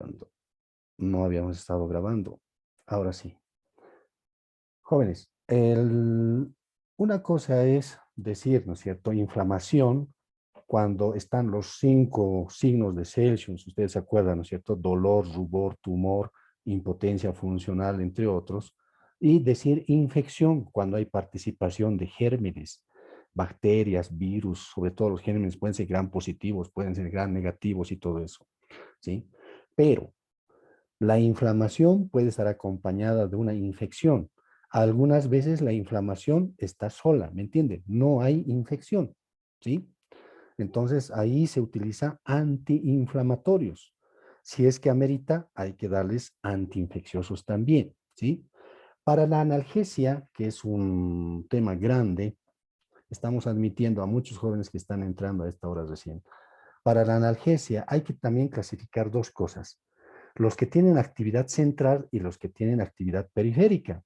grabando. No habíamos estado grabando. Ahora sí. Jóvenes, una cosa es decir, ¿no es cierto?, inflamación cuando están los 5 signos de Celsius, ustedes se acuerdan, ¿no es cierto?, dolor, rubor, tumor, impotencia funcional, entre otros, y decir infección cuando hay participación de gérmenes, bacterias, virus, sobre todo los gérmenes pueden ser gram positivos, pueden ser gram negativos y todo eso, ¿sí? Pero la inflamación puede estar acompañada de una infección. Algunas veces la inflamación está sola, ¿me entienden? No hay infección, ¿sí? Entonces ahí se utiliza antiinflamatorios. Si es que amerita, hay que darles antiinfecciosos también, ¿sí? Para la analgesia, que es un tema grande, estamos admitiendo a muchos jóvenes que están entrando a esta hora recién. Para la analgesia hay que también clasificar dos cosas: los que tienen actividad central y los que tienen actividad periférica.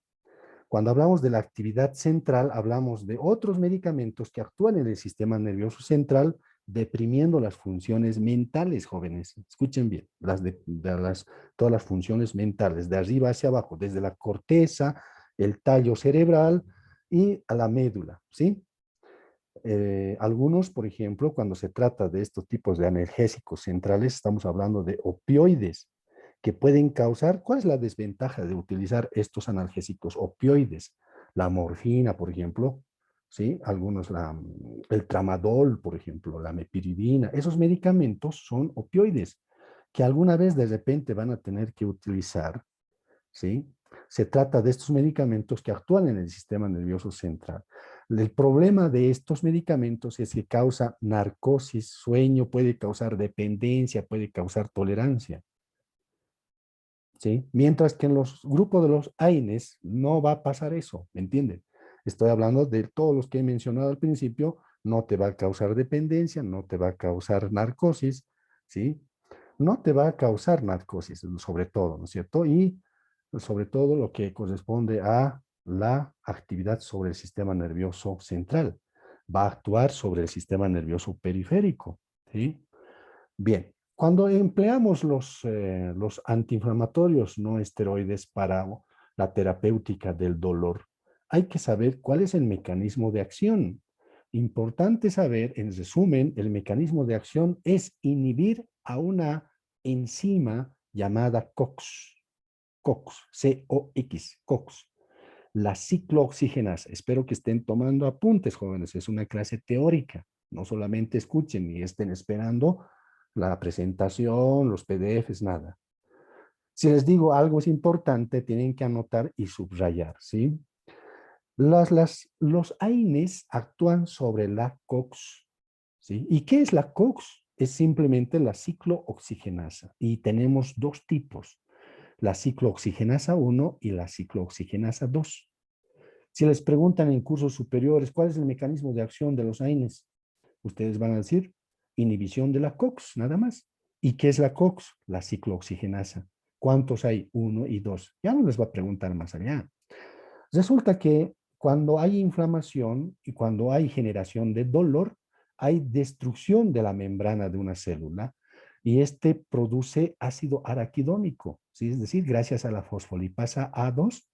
Cuando hablamos de la actividad central, hablamos de otros medicamentos que actúan en el sistema nervioso central, deprimiendo las funciones mentales, jóvenes. Escuchen bien, todas las funciones mentales, de arriba hacia abajo, desde la corteza, el tallo cerebral y a la médula, ¿sí? Algunos, por ejemplo, cuando se trata de estos tipos de analgésicos centrales, estamos hablando de opioides que pueden causar. ¿Cuál es la desventaja de utilizar estos analgésicos opioides? La morfina, por ejemplo, ¿sí? Algunos, el tramadol, por ejemplo, la mepiridina. Esos medicamentos son opioides que alguna vez de repente van a tener que utilizar, ¿sí? Se trata de estos medicamentos que actúan en el sistema nervioso central. El problema de estos medicamentos es que causa narcosis, sueño, puede causar dependencia, puede causar tolerancia, ¿sí? Mientras que en los grupos de los AINES no va a pasar eso, ¿me entienden? Estoy hablando de todos los que he mencionado al principio, no te va a causar dependencia, no te va a causar narcosis, ¿sí? No te va a causar narcosis, sobre todo, ¿no es cierto? Y sobre todo lo que corresponde a la actividad sobre el sistema nervioso central. Va a actuar sobre el sistema nervioso periférico, ¿sí? Bien, cuando empleamos los antiinflamatorios no esteroides para la terapéutica del dolor, hay que saber cuál es el mecanismo de acción. Importante saber, en resumen, el mecanismo de acción es inhibir a una enzima llamada COX, COX, C-O-X, COX, la ciclooxigenasa. Espero que estén tomando apuntes, jóvenes, es una clase teórica. No solamente escuchen ni estén esperando la presentación, los PDFs, nada. Si les digo algo es importante, tienen que anotar y subrayar, ¿sí? Los AINES actúan sobre la COX, ¿sí? ¿Y qué es la COX? Es simplemente la ciclooxigenasa. Y tenemos dos tipos: la ciclooxigenasa 1 y la ciclooxigenasa 2. Si les preguntan en cursos superiores cuál es el mecanismo de acción de los AINES, ustedes van a decir inhibición de la COX, nada más. ¿Y qué es la COX? La ciclooxigenasa. ¿Cuántos hay? 1 y 2. Ya no les va a preguntar más allá. Resulta que cuando hay inflamación y cuando hay generación de dolor, hay destrucción de la membrana de una célula y este produce ácido araquidónico, ¿sí? Es decir, gracias a la fosfolipasa A2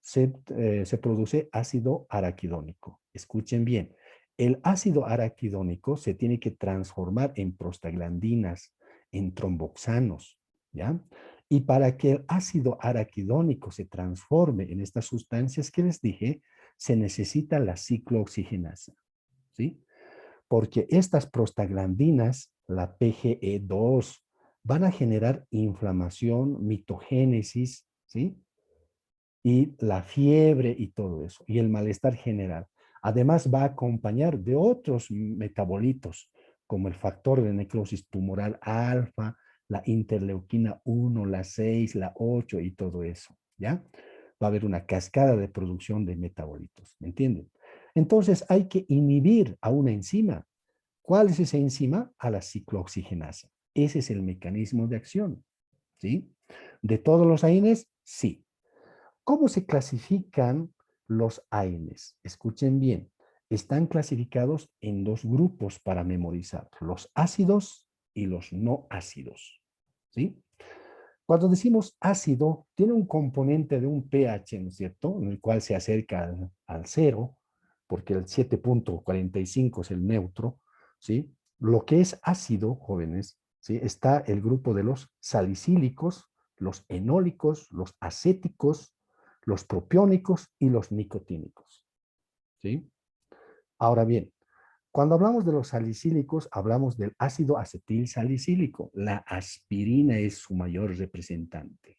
se produce ácido araquidónico. Escuchen bien, el ácido araquidónico se tiene que transformar en prostaglandinas, en tromboxanos, ¿ya? Y para que el ácido araquidónico se transforme en estas sustancias que les dije, se necesita la ciclooxigenasa, ¿sí? Porque estas prostaglandinas, la PGE2, van a generar inflamación, mitogénesis, ¿sí? Y la fiebre y todo eso, y el malestar general. Además va a acompañar de otros metabolitos, como el factor de necrosis tumoral alfa, la interleuquina 1, la 6, la 8 y todo eso, ¿ya? Va a haber una cascada de producción de metabolitos, ¿me entienden? Entonces hay que inhibir a una enzima. ¿Cuál es esa enzima? A la ciclooxigenasa. Ese es el mecanismo de acción, ¿sí? ¿De todos los AINES? Sí. ¿Cómo se clasifican los AINES? Escuchen bien, están clasificados en dos grupos para memorizar: los ácidos y los no ácidos, ¿sí? Cuando decimos ácido, tiene un componente de un pH, ¿no es cierto?, en el cual se acerca al cero, porque el 7,45 es el neutro, ¿sí? Lo que es ácido, jóvenes, ¿sí? Está el grupo de los salicílicos, los enólicos, los acéticos, los propiónicos y los nicotínicos, ¿sí? Ahora bien, cuando hablamos de los salicílicos, hablamos del ácido acetil salicílico. La aspirina es su mayor representante,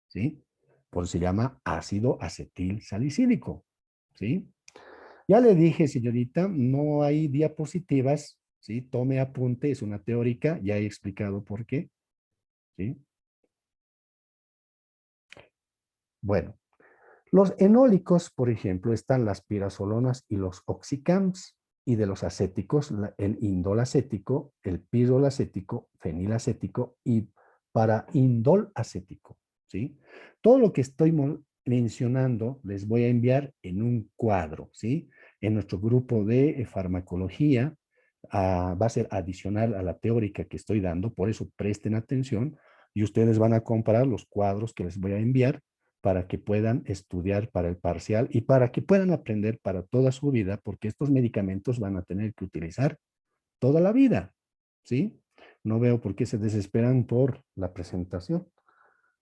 ¿sí? Por eso se llama ácido acetil salicílico, ¿sí? Ya le dije, señorita, no hay diapositivas, ¿sí? Tome apunte, es una teórica, ya he explicado por qué, ¿sí? Bueno, los enólicos, por ejemplo, están las pirazolonas y los oxicams, y de los acéticos, el indol acético, el pirrol acético, fenilacético y para indol acético, ¿sí? Todo lo que estoy mencionando les voy a enviar en un cuadro, ¿sí? En nuestro grupo de farmacología, va a ser adicional a la teórica que estoy dando, por eso presten atención y ustedes van a comparar los cuadros que les voy a enviar para que puedan estudiar para el parcial y para que puedan aprender para toda su vida, porque estos medicamentos van a tener que utilizar toda la vida, ¿sí? No veo por qué se desesperan por la presentación.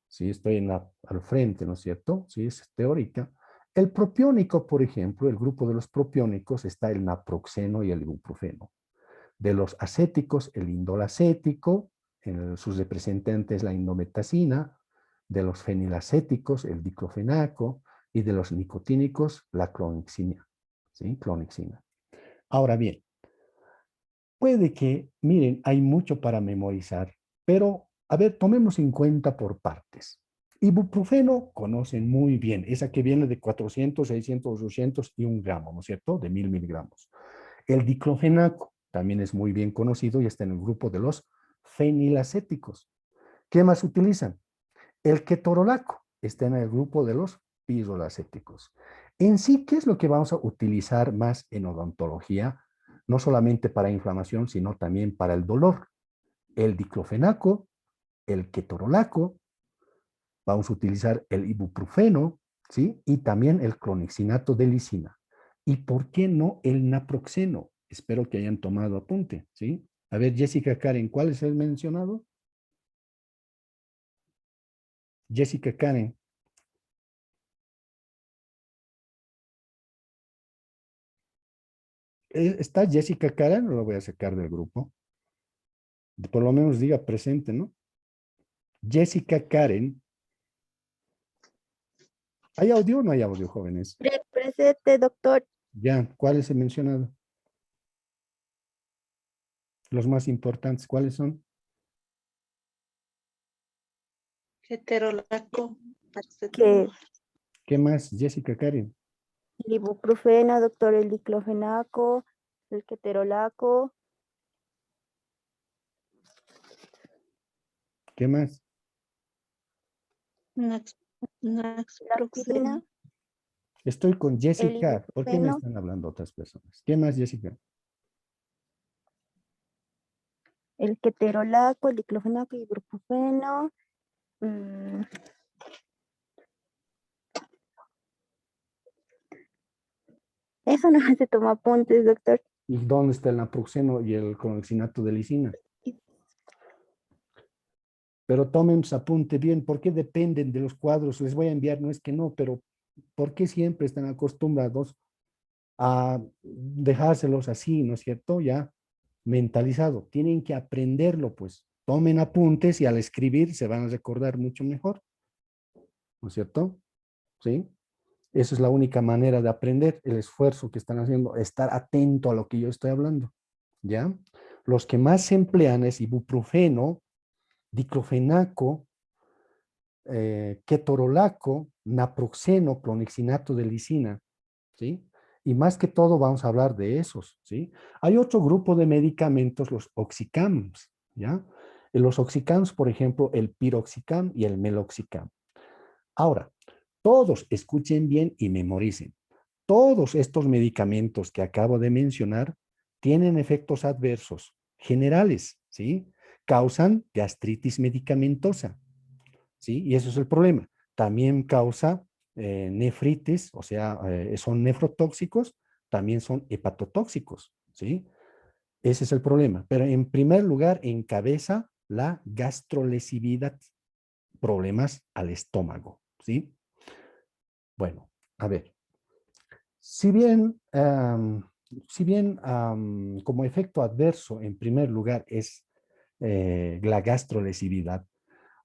Sí, estoy al frente, ¿no es cierto? Sí, es teórica. El propiónico, por ejemplo, el grupo de los propiónicos está el naproxeno y el ibuprofeno. De los acéticos, el indol acético, sus representantes la indometacina, de los fenilacéticos, el diclofenaco, y de los nicotínicos, la clonixina, ¿sí? Clonixina. Ahora bien, puede que, miren, hay mucho para memorizar, pero, a ver, tomemos en cuenta por partes. Ibuprofeno conocen muy bien, esa que viene de 400, 600, 800 y 1 gramo, ¿no es cierto? De 1000 miligramos. El diclofenaco también es muy bien conocido y está en el grupo de los fenilacéticos. ¿Qué más utilizan? El ketorolaco está en el grupo de los pirrolacéticos. En sí, ¿qué es lo que vamos a utilizar más en odontología? No solamente para inflamación, sino también para el dolor. El diclofenaco, el ketorolaco, vamos a utilizar el ibuprofeno, ¿sí? Y también el clonixinato de lisina. ¿Y por qué no el naproxeno? Espero que hayan tomado apunte, ¿sí? A ver, Jessica Karen, ¿cuál es el mencionado? Jessica Karen. ¿Está Jessica Karen o lo voy a sacar del grupo? Por lo menos diga presente, ¿no? Jessica Karen. ¿Hay audio o no hay audio, jóvenes? Presente, doctor. Ya, ¿cuál es el mencionado? Los más importantes, ¿cuáles son? Heterolaco, Que paracetamol. ¿Qué más, Jessica Karen? el ibuprofeno, doctor, el diclofenaco, el ketorolaco, ¿Qué más? la aspirina, Naxproxeno. Estoy con el Jessica. ¿Por qué me ibuprofeno, están hablando otras personas? ¿Qué más, Jessica? el ketorolaco, el diclofenaco, el ibuprofeno. Eso no se toma apuntes, doctor. ¿Y dónde está el naproxeno y el clonexinato de lisina? Pero tomen su apunte bien, ¿por qué dependen de los cuadros? Les voy a enviar, no es que no, pero ¿por qué siempre están acostumbrados a dejárselos así, ¿no es cierto? Ya mentalizado. Tienen que aprenderlo, pues. Tomen apuntes y al escribir se van a recordar mucho mejor, ¿no es cierto? ¿Sí? Esa es la única manera de aprender, el esfuerzo que están haciendo, estar atento a lo que yo estoy hablando, ¿ya? Los que más se emplean es ibuprofeno, diclofenaco, ketorolaco, naproxeno, clonexinato de lisina, ¿sí? Y más que todo vamos a hablar de esos, ¿sí? Hay otro grupo de medicamentos, los oxicams, ¿ya? En los oxicams, por ejemplo, el piroxicam y el meloxicam. Ahora, todos escuchen bien y memoricen. Todos estos medicamentos que acabo de mencionar tienen efectos adversos generales, ¿sí? Causan gastritis medicamentosa, ¿sí? Y eso es el problema. También causa nefritis, o sea, son nefrotóxicos, también son hepatotóxicos, ¿sí? Ese es el problema. Pero en primer lugar, encabeza la gastrolesividad, problemas al estómago, ¿sí? Bueno, a ver, si bien, como efecto adverso, en primer lugar, es la gastrolesividad.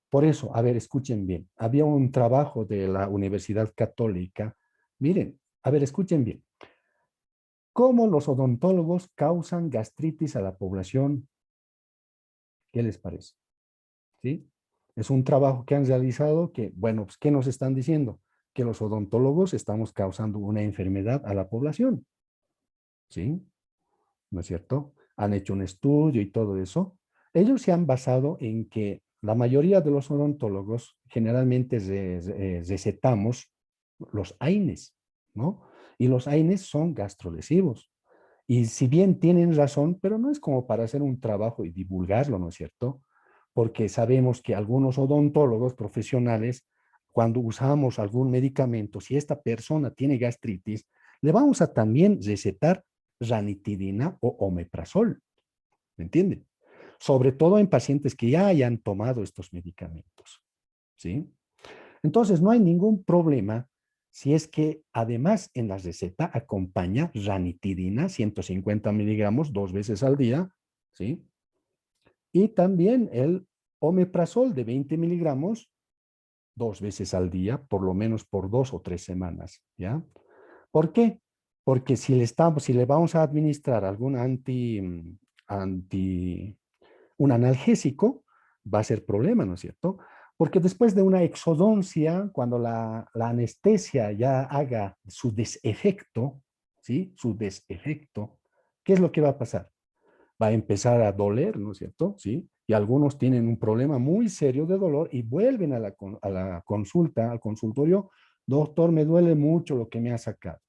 Por eso, a ver, escuchen bien, había un trabajo de la Universidad Católica. Miren, a ver, escuchen bien. ¿Cómo los odontólogos causan gastritis a la población? ¿Qué les parece? ¿Sí? Es un trabajo que han realizado que, bueno, pues, ¿qué nos están diciendo? Que los odontólogos estamos causando una enfermedad a la población, ¿sí? ¿No es cierto? Han hecho un estudio y todo eso. Ellos se han basado en que la mayoría de los odontólogos generalmente recetamos los AINES, ¿no? Y los AINES son gastrolesivos. Y si bien tienen razón, pero no es como para hacer un trabajo y divulgarlo, ¿no es cierto? Porque sabemos que algunos odontólogos profesionales, cuando usamos algún medicamento, si esta persona tiene gastritis, le vamos a también recetar ranitidina o omeprazol, ¿me entienden? Sobre todo en pacientes que ya hayan tomado estos medicamentos, ¿sí? Entonces, no hay ningún problema si es que además en la receta acompaña ranitidina, 150 miligramos 2 veces al día, ¿sí? Y también el omeprazol de 20 miligramos 2 veces al día, por lo menos por 2 o 3 semanas, ¿ya? ¿Por qué? Porque si le vamos a administrar algún un analgésico, va a ser problema, ¿no es cierto? Porque después de una exodoncia, cuando la anestesia ya haga su desefecto, ¿sí? Su desefecto, ¿qué es lo que va a pasar? Va a empezar a doler, ¿no es cierto? ¿Sí? Y algunos tienen un problema muy serio de dolor y vuelven a la consulta, al consultorio, doctor, me duele mucho lo que me ha sacado.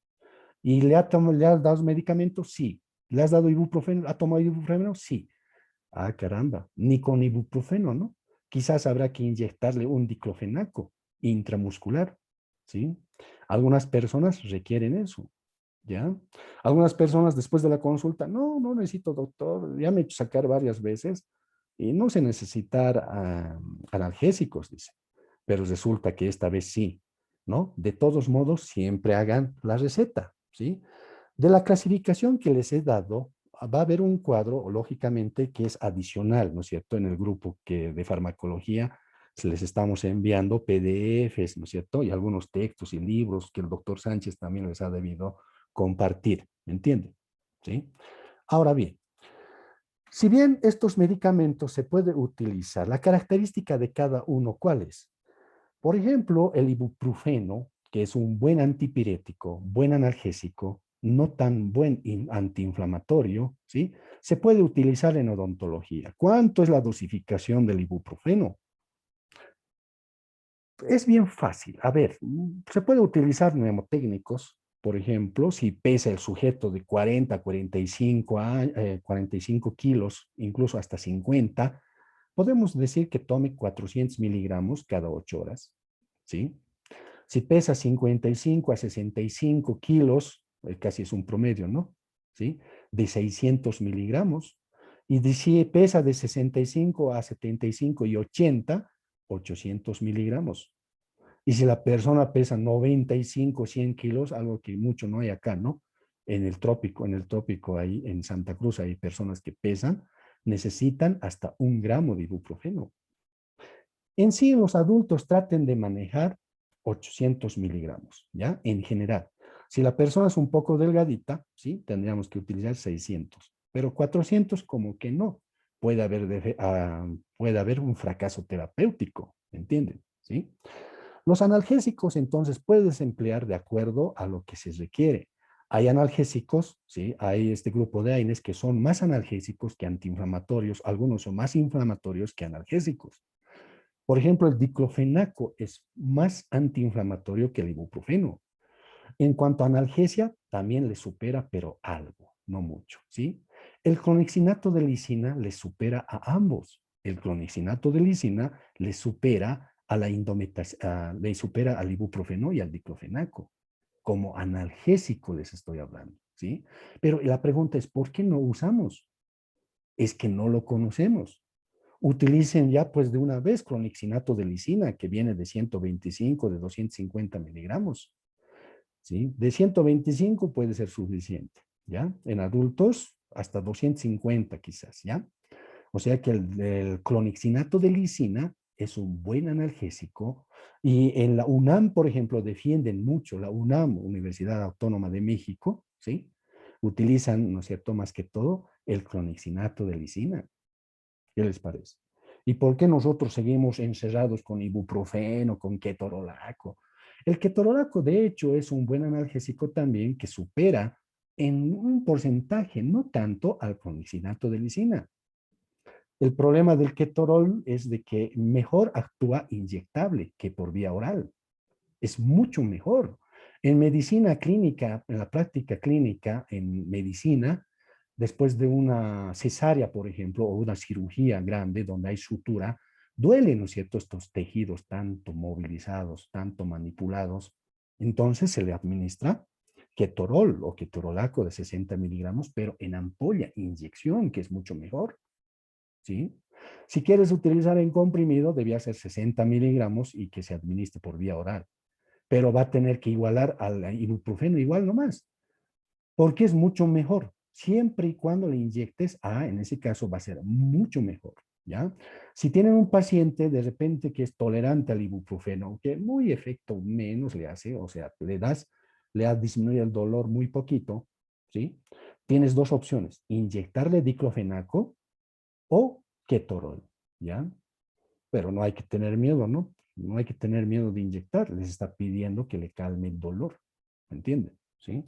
¿Y le has dado medicamentos? Sí. ¿Le has dado ibuprofeno? ¿Ha tomado ibuprofeno? Sí. Ah, caramba, ni con ibuprofeno, ¿no? Quizás habrá que inyectarle un diclofenaco intramuscular, ¿sí? Algunas personas requieren eso, ¿ya? Algunas personas después de la consulta, no, no necesito doctor, ya me he hecho sacar varias veces y no se necesitar analgésicos, dice. Pero resulta que esta vez sí, ¿no? De todos modos, siempre hagan la receta, ¿sí? De la clasificación que les he dado, va a haber un cuadro, lógicamente, que es adicional, ¿no es cierto? En el grupo de farmacología se les estamos enviando PDFs, ¿no es cierto? Y algunos textos y libros que el doctor Sánchez también les ha debido compartir, ¿me entienden? ¿Sí? Ahora bien, si bien estos medicamentos se puede utilizar, la característica de cada uno, ¿cuál es? Por ejemplo, el ibuprofeno, que es un buen antipirético, buen analgésico, no tan buen antiinflamatorio, ¿sí? Se puede utilizar en odontología. ¿Cuánto es la dosificación del ibuprofeno? Es bien fácil. A ver, se puede utilizar mnemotécnicos, por ejemplo, si pesa el sujeto de 40, 45, 45 kilos, incluso hasta 50, podemos decir que tome 400 miligramos cada 8 horas, ¿sí? Si pesa 55 a 65 kilos, casi es un promedio, ¿no? ¿Sí? De 600 miligramos. Y si pesa de 65 a 75 y 80, 800 miligramos. Y si la persona pesa 95, 100 kilos, algo que mucho no hay acá, ¿no? En el trópico ahí en Santa Cruz hay personas que pesan, necesitan hasta 1 gramo de ibuprofeno. En sí, en los adultos traten de manejar 800 miligramos, ¿ya? En general. Si la persona es un poco delgadita, ¿sí? Tendríamos que utilizar 600, pero 400 como que no. Puede haber un fracaso terapéutico, ¿entienden? ¿Sí? Los analgésicos, entonces, puedes emplear de acuerdo a lo que se requiere. Hay analgésicos, ¿sí? Hay este grupo de AINES que son más analgésicos que antiinflamatorios, algunos son más inflamatorios que analgésicos. Por ejemplo, el diclofenaco es más antiinflamatorio que el ibuprofeno. En cuanto a analgesia, también le supera, pero algo, no mucho, ¿sí? El clonexinato de lisina le supera a ambos. El clonexinato de lisina le supera le supera al ibuprofeno y al diclofenaco. Como analgésico les estoy hablando, ¿sí? Pero la pregunta es, ¿por qué no usamos? Es que no lo conocemos. Utilicen ya pues de una vez clonixinato de lisina, que viene de 125, de 250 miligramos, ¿sí? De 125 puede ser suficiente, ¿ya? En adultos hasta 250 quizás, ¿ya? O sea que el clonixinato de lisina es un buen analgésico y en la UNAM, por ejemplo, defienden mucho, la UNAM, Universidad Autónoma de México, ¿sí? Utilizan, ¿no es cierto?, más que todo, el clonixinato de lisina. ¿Qué les parece? ¿Y por qué nosotros seguimos encerrados con ibuprofeno, con ketorolaco? El ketorolaco, de hecho, es un buen analgésico también que supera en un porcentaje, no tanto al clonixinato de lisina. El problema del ketorol es de que mejor actúa inyectable que por vía oral. Es mucho mejor. En medicina clínica, en la práctica clínica, en medicina, después de una cesárea, por ejemplo, o una cirugía grande donde hay sutura, duelen, ¿no es cierto?, estos tejidos tanto movilizados, tanto manipulados. Entonces se le administra ketorol o ketorolaco de 60 miligramos, pero en ampolla, inyección, que es mucho mejor. ¿Sí? Si quieres utilizar en comprimido, debía ser 60 miligramos y que se administre por vía oral. Pero va a tener que igualar al ibuprofeno igual nomás, porque es mucho mejor. Siempre y cuando le inyectes, en ese caso va a ser mucho mejor, ¿ya? Si tienen un paciente de repente que es tolerante al ibuprofeno, que muy efecto menos le hace, o sea, le has disminuido el dolor muy poquito, ¿sí? Tienes dos opciones, inyectarle diclofenaco o ketorol, ¿ya? Pero no hay que tener miedo, ¿no? No hay que tener miedo de inyectar, les está pidiendo que le calme el dolor, ¿me entienden? ¿Sí?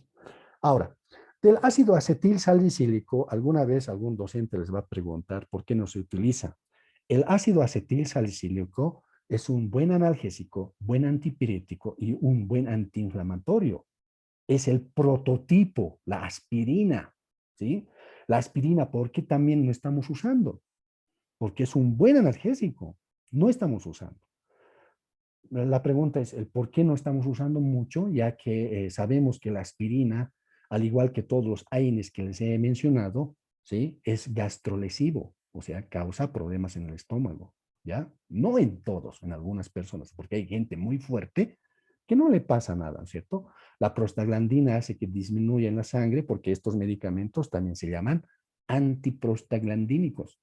Ahora, del ácido acetil salicílico, alguna vez algún docente les va a preguntar por qué no se utiliza. El ácido acetil salicílico es un buen analgésico, buen antipirético y un buen antiinflamatorio. Es el prototipo, la aspirina, ¿sí? La aspirina, ¿por qué también no estamos usando? Porque es un buen analgésico. No estamos usando. La pregunta es el por qué no estamos usando mucho, ya que sabemos que la aspirina, al igual que todos los AINES que les he mencionado, ¿sí? Es gastrolesivo, o sea, causa problemas en el estómago, ¿ya? No en todos, en algunas personas, porque hay gente muy fuerte que no le pasa nada, ¿cierto? La prostaglandina hace que disminuya en la sangre porque estos medicamentos también se llaman antiprostaglandínicos.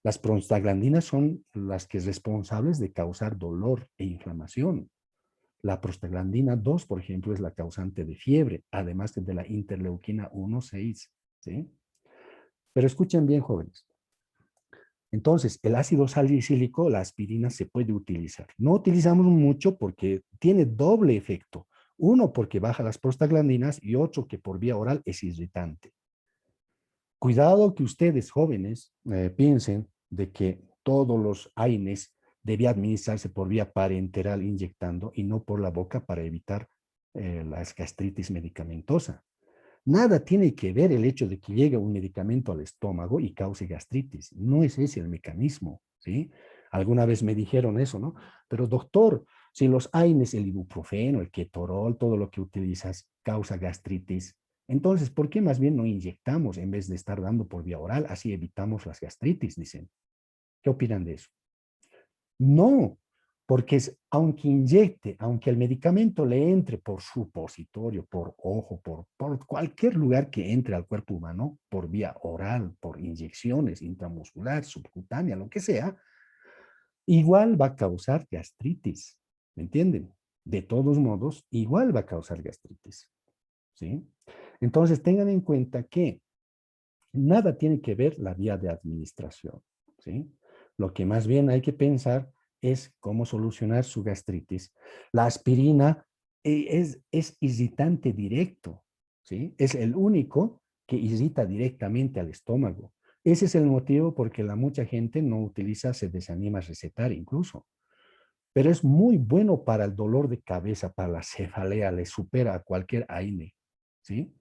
Las prostaglandinas son las que son responsables de causar dolor e inflamación. La prostaglandina 2, por ejemplo, es la causante de fiebre, además de la interleuquina 1,6. ¿Sí? Pero escuchen bien, jóvenes. Entonces, el ácido salicílico, la aspirina, se puede utilizar. No utilizamos mucho porque tiene doble efecto. Uno, porque baja las prostaglandinas y otro, que por vía oral es irritante. Cuidado que ustedes, jóvenes, piensen de que todos los AINES debía administrarse por vía parenteral inyectando y no por la boca para evitar la gastritis medicamentosa. Nada tiene que ver el hecho de que llegue un medicamento al estómago y cause gastritis. No es ese el mecanismo, ¿sí? Alguna vez me dijeron eso, ¿no? Pero doctor, si los AINES, el ibuprofeno, el ketorol, todo lo que utilizas causa gastritis, entonces, ¿por qué más bien no inyectamos en vez de estar dando por vía oral? Así evitamos las gastritis, dicen. ¿Qué opinan de eso? No, porque aunque inyecte, aunque el medicamento le entre por supositorio, por ojo, por cualquier lugar que entre al cuerpo humano, por vía oral, por inyecciones intramuscular, subcutánea, lo que sea, igual va a causar gastritis. ¿Me entienden? De todos modos, igual va a causar gastritis. ¿Sí? Entonces, tengan en cuenta que nada tiene que ver la vía de administración. ¿Sí? Lo que más bien hay que pensar es cómo solucionar su gastritis. La aspirina es irritante directo, ¿sí? Es el único que irrita directamente al estómago. Ese es el motivo por que mucha gente no utiliza, se desanima a recetar incluso. Pero es muy bueno para el dolor de cabeza, para la cefalea, le supera a cualquier AINE, ¿sí?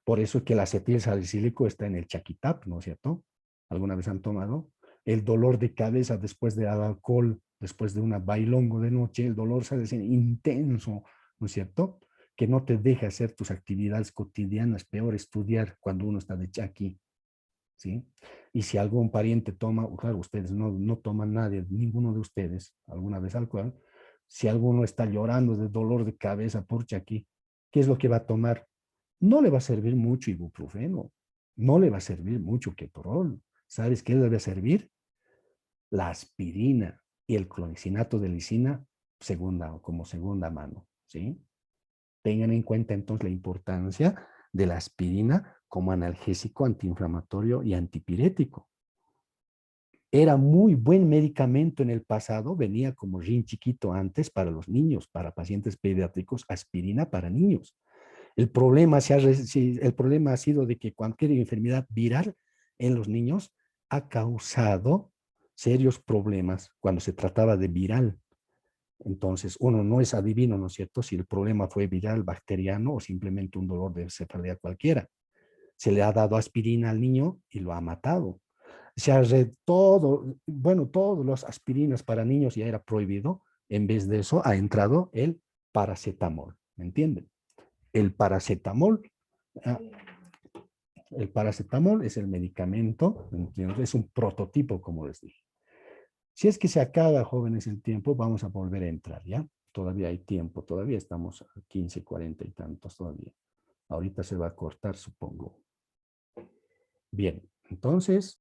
Por eso es que el acetil salicílico está en el Chaquitap, ¿no es cierto? ¿Alguna vez han tomado? El dolor de cabeza después del alcohol después de una bailongo de noche, el dolor sale ser intenso, ¿no es cierto? Que no te deja hacer tus actividades cotidianas, peor estudiar cuando uno está de chaki, ¿sí? Y si algún pariente toma, claro, ustedes no toman nadie, ninguno de ustedes, alguna vez alcohol, si alguno está llorando de dolor de cabeza por chaki, ¿qué es lo que va a tomar? No le va a servir mucho ibuprofeno, no le va a servir mucho ketorol. ¿Sabes qué le va a servir? La aspirina y el clorexinato de lisina como segunda mano, ¿sí? Tengan en cuenta entonces la importancia de la aspirina como analgésico, antiinflamatorio y antipirético. Era muy buen medicamento en el pasado, venía como rin chiquito antes para los niños, para pacientes pediátricos, aspirina para niños. El problema ha sido de que cualquier enfermedad viral en los niños ha causado serios problemas cuando se trataba de viral. Entonces, uno no es adivino, ¿no es cierto?, si el problema fue viral, bacteriano o simplemente un dolor de cefalea cualquiera. Se le ha dado aspirina al niño y lo ha matado. Todos los aspirinas para niños ya era prohibido. En vez de eso ha entrado el paracetamol, ¿me entienden? El paracetamol, ah, el paracetamol es el medicamento, ¿entiendes? Es un prototipo, como les dije. Si es que se acaba, jóvenes, el tiempo, vamos a volver a entrar, ¿ya? Todavía hay tiempo, todavía estamos a 15, 40 y tantos todavía. Ahorita se va a cortar, supongo. Bien, entonces,